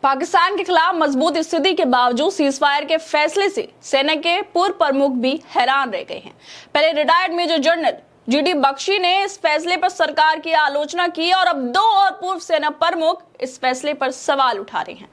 पाकिस्तान के खिलाफ मजबूत स्थिति के बावजूद सीजफायर के फैसले से सेना के पूर्व प्रमुख भी हैरान रह गए हैं। पहले retired major general GD Bakshi ने इस फैसले पर सरकार की आलोचना की और अब दो और पूर्व सेना प्रमुख इस फैसले पर सवाल उठा रहे हैं,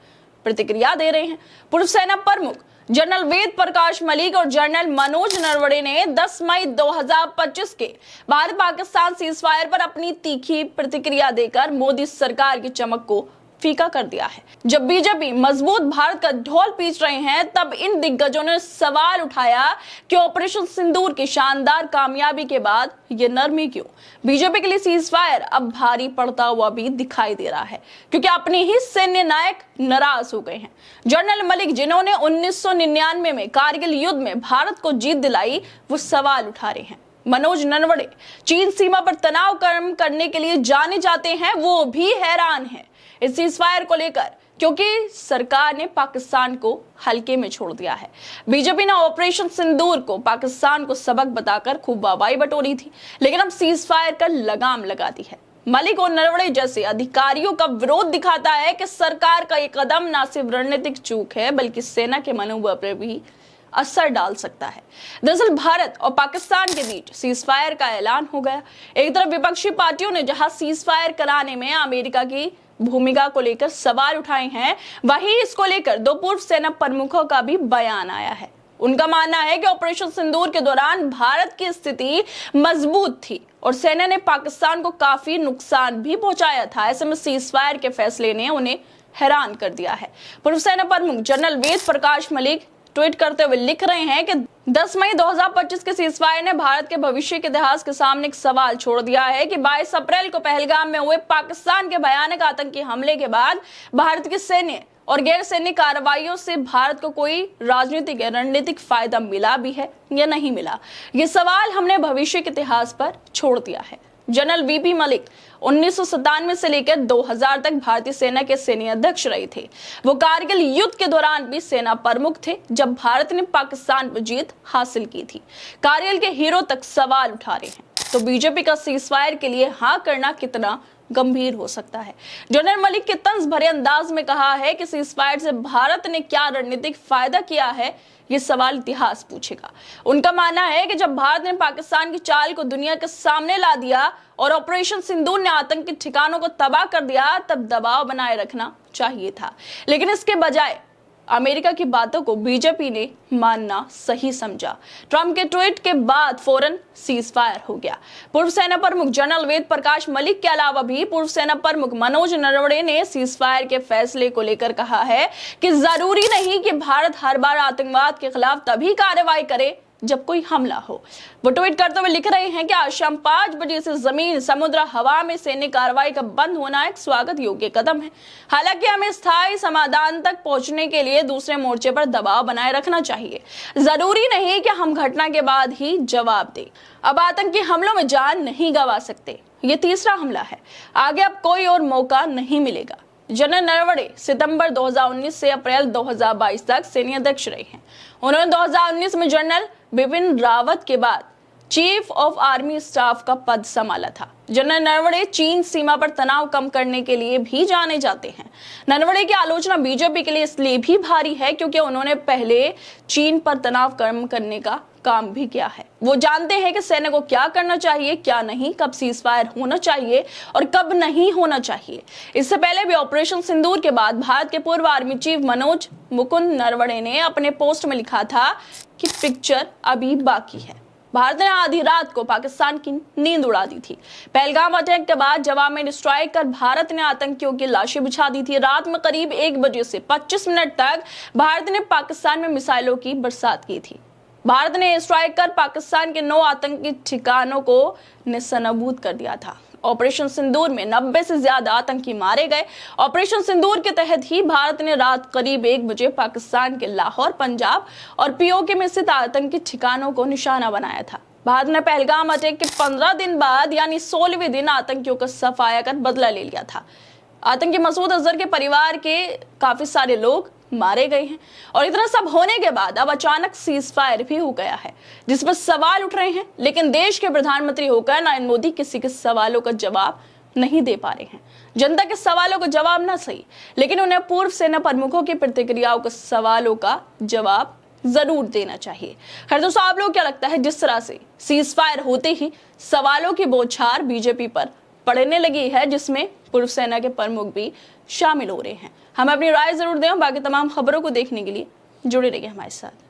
प्रतिक्रिया दे रहे हैं। पूर्व सेना प्रमुख जनरल वेद प्रकाश मलिक और जनरल मनोज नरवणे ने 10 मई 2025 के भारत पाकिस्तान सीजफायर पर अपनी तीखी प्रतिक्रिया देकर मोदी सरकार की चमक को फीका कर दिया है। जब बीजेपी मजबूत भारत का ढोल पीट रहे हैं, तब इन दिग्गजों ने सवाल उठाया कि ऑपरेशन सिंदूर की शानदार कामयाबी के बाद ये नरमी क्यों। बीजेपी के लिए सीजफायर अब भारी पड़ता हुआ भी दिखाई दे रहा है, क्योंकि अपने ही सैन्य नायक नाराज हो गए हैं। जनरल मलिक, जिन्होंने 1999 में कारगिल युद्ध में भारत को जीत दिलाई, वो सवाल उठा रहे हैं। मनोज नरवणे चीन सीमा पर तनाव कम करने के लिए जाने जाते हैं, वो भी हैरान हैं इस सीजफायर को लेकर, क्योंकि सरकार ने पाकिस्तान को हल्के में छोड़ दिया है। बीजेपी ने ऑपरेशन सिंदूर को पाकिस्तान को सबक बताकर खूब वाहवाही बटोरी थी, लेकिन अब सीजफायर का लगाम लगा दी है। मलिक और नरवणे जैसे अधिकारियों का विरोध दिखाता है कि सरकार का ये कदम न सिर्फ रणनीतिक चूक है, बल्कि सेना के मनोबल पर भी असर डाल सकता है। दरअसल भारत और पाकिस्तान के बीच सीजफायर का ऐलान हो गया। एक तरफ विपक्षी पार्टियों ने जहां सीजफायर कराने में अमेरिका की भूमिका को लेकर सवाल उठाए हैं, वहीं इसको लेकर दो पूर्व सेना प्रमुखों का भी बयान आया है। उनका मानना है कि ऑपरेशन सिंदूर के दौरान भारत की स्थिति मजबूत थी और सेना ने पाकिस्तान को काफी नुकसान भी पहुंचाया था। ऐसे में सीजफायर के फैसले ने उन्हें हैरान कर दिया है। पूर्व सेना प्रमुख जनरल वेद प्रकाश मलिक ट्वीट करते हुए लिख रहे हैं कि 10 मई 2025 के सीजफायर ने भारत के भविष्य के इतिहास के सामने एक सवाल छोड़ दिया है कि 22 अप्रैल को पहलगाम में हुए पाकिस्तान के भयानक आतंकी हमले के बाद भारत की सैन्य और गैर सैन्य कार्रवाइयों से भारत को कोई राजनीतिक या रणनीतिक फायदा मिला भी है या नहीं मिला। ये सवाल हमने भविष्य के इतिहास पर छोड़ दिया है। जनरल वीपी मलिक 1997 से लेकर 2000 तक भारतीय सेना के सैन्य अध्यक्ष रहे थे। वो कारगिल युद्ध के दौरान भी सेना प्रमुख थे, जब भारत ने पाकिस्तान पर जीत हासिल की थी। कारगिल के हीरो तक सवाल उठा रहे हैं, तो बीजेपी का सीजफायर के लिए हाँ करना कितना गंभीर हो सकता है। जनरल मलिक के तंज भरे अंदाज में कहा है कि सीजफायर से भारत ने क्या रणनीतिक फायदा किया है, ये सवाल इतिहास पूछेगा। उनका मानना है कि जब भारत ने पाकिस्तान की चाल को दुनिया के सामने ला दिया और ऑपरेशन सिंदूर ने आतंकी ठिकानों को तबाह कर दिया, तब दबाव बनाए रखना चाहिए था। लेकिन इसके बजाय अमेरिका की बातों को बीजेपी ने मानना सही समझा। ट्रंप के ट्वीट के बाद फौरन सीजफायर हो गया। पूर्व सेना प्रमुख जनरल वेद प्रकाश मलिक के अलावा भी पूर्व सेना प्रमुख मनोज नरवणे ने सीजफायर के फैसले को लेकर कहा है कि जरूरी नहीं कि भारत हर बार आतंकवाद के खिलाफ तभी कार्रवाई करे जब कोई हमला हो। वो ट्वीट करते हुए लिख रहे हैं कि आज शाम 5 बजे से जमीन, समुद्र, हवा में सैन्य कार्रवाई का बंद होना एक स्वागत योग्य कदम है। हालांकि हमें स्थायी समाधान तक पहुंचने के लिए दूसरे मोर्चे पर दबाव बनाए रखना चाहिए। जरूरी नहीं कि हम घटना के बाद ही जवाब दें। अब आतंकी हमलों में जान नहीं गंवा सकते। ये तीसरा हमला है, आगे अब कोई और मौका नहीं मिलेगा। जनरल नरवणे सितंबर 2019 से अप्रैल 2022 तक सैन्य अध्यक्ष रहे हैं। उन्होंने 2019 में जनरल बिपिन रावत के बाद चीफ ऑफ आर्मी स्टाफ का पद संभाला था। जनरल नरवणे चीन सीमा पर तनाव कम करने के लिए भी जाने जाते हैं। नरवणे की आलोचना बीजेपी के लिए इसलिए भी भारी है क्योंकि उन्होंने पहले चीन पर तनाव कम करने का काम भी किया है। वो जानते हैं कि सेना को क्या करना चाहिए, क्या नहीं, कब सीजफायर होना चाहिए और कब नहीं होना चाहिए। इससे पहले भी ऑपरेशन सिंदूर के बाद भारत के पूर्व आर्मी चीफ मनोज मुकुंद नरवणे ने अपने पोस्ट में लिखा था कि पिक्चर अभी बाकी है। भारत ने आधी रात को पाकिस्तान की नींद उड़ा दी थी। पहलगाम अटैक के बाद जवाब में स्ट्राइक कर भारत ने आतंकियों की लाशें बिछा दी थी। रात में करीब 1 बजे से 25 मिनट तक भारत ने पाकिस्तान में मिसाइलों की बरसात की थी। भारत ने स्ट्राइक कर पाकिस्तान के 9 आतंकी ठिकानों को निशानाबूद कर दिया था। ऑपरेशन सिंदूर में 90 से ज्यादा आतंकी मारे गए। ऑपरेशन सिंदूर के तहत ही भारत ने रात करीब 1 बजे पाकिस्तान के लाहौर, पंजाब और पीओके में स्थित आतंकी ठिकानों को निशाना बनाया था। भारत ने पहलगाम अटैक के 15 दिन बाद यानी 16वें दिन आतंकियों का सफाया कर बदला ले लिया था। आतंकी मसूद अजहर के परिवार के काफी सारे लोग मारे गए हैं और इतना सब होने के बाद अब अचानक सीजफायर भी हो गया है, जिस पर सवाल उठ रहे हैं। लेकिन देश के प्रधानमंत्री होकर नरेंद्र मोदी किसी के सवालों का जवाब नहीं दे पा रहे हैं। जनता के सवालों को जवाब ना सही, लेकिन उन्हें पूर्व सेना प्रमुखों की प्रतिक्रियाओं के सवालों का जवाब जरूर देना चाहिए। खैर दोस्तों, आप लोग क्या लगता है, जिस तरह से सीज फायर होते ही सवालों की बौछार बीजेपी पर पड़ने लगी है, जिसमें पूर्व सेना के प्रमुख भी शामिल हो रहे हैं, हमें अपनी राय जरूर दें। बाकी तमाम खबरों को देखने के लिए जुड़े रहिए हमारे साथ।